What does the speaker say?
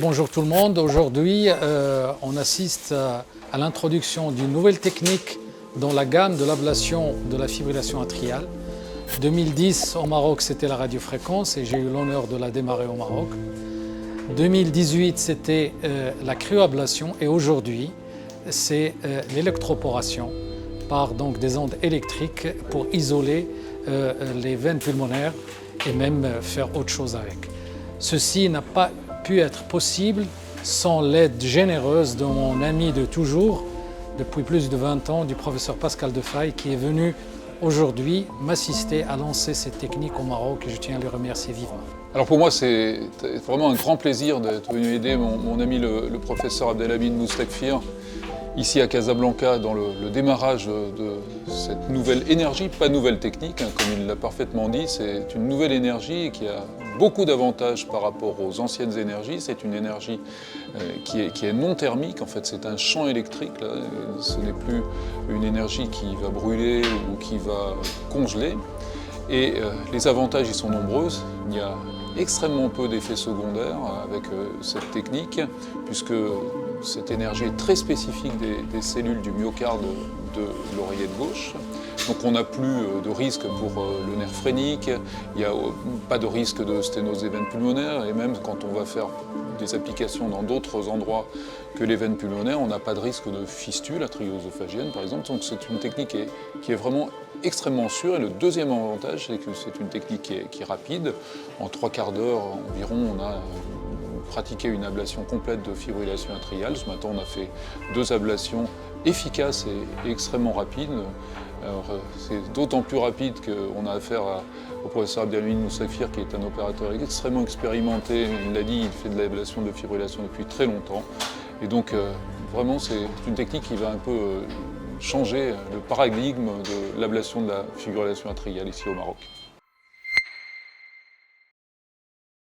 Bonjour tout le monde, aujourd'hui on assiste à l'introduction d'une nouvelle technique dans la gamme de l'ablation de la fibrillation atriale. 2010 au Maroc c'était la radiofréquence et j'ai eu l'honneur de la démarrer au Maroc. 2018 c'était la cryoablation et aujourd'hui c'est l'électroporation par donc des ondes électriques pour isoler les veines pulmonaires et même faire autre chose avec. Ceci n'a pas pu être possible sans l'aide généreuse de mon ami de toujours, depuis plus de 20 ans, du professeur Pascal Defaille, qui est venu aujourd'hui m'assister à lancer cette technique au Maroc et je tiens à le remercier vivement. Alors pour moi, c'est vraiment un grand plaisir d'être venu aider mon ami le professeur Abdelhamid Moustakfir ici à Casablanca dans le démarrage de cette nouvelle énergie, pas nouvelle technique, hein, comme il l'a parfaitement dit, c'est une nouvelle énergie qui a beaucoup d'avantages par rapport aux anciennes énergies. C'est une énergie qui est non thermique, en fait c'est un champ électrique, là. Ce n'est plus une énergie qui va brûler ou qui va congeler. Et les avantages y sont nombreux. Il y a extrêmement peu d'effets secondaires avec cette technique, puisque cette énergie est très spécifique des cellules du myocarde de l'oreillette gauche. Donc on n'a plus de risque pour le nerf phrénique, il n'y a pas de risque de sténose des veines pulmonaires, et même quand on va faire des applications dans d'autres endroits que les veines pulmonaires, on n'a pas de risque de fistule atrioesophagienne par exemple. Donc c'est une technique qui est vraiment extrêmement sûre. Et le deuxième avantage, c'est que c'est une technique qui est rapide. En 3/4 d'heure environ, on a pratiqué une ablation complète de fibrillation atriale. Ce matin, on a fait 2 ablations efficaces et extrêmement rapides. C'est d'autant plus rapide qu'on a affaire au professeur Abdelhamid Moustakfir, qui est un opérateur extrêmement expérimenté. Il l'a dit, il fait de l'ablation de fibrillation depuis très longtemps. Et donc, vraiment, c'est une technique qui va un peu changer le paradigme de l'ablation de la fibrillation atriale ici au Maroc.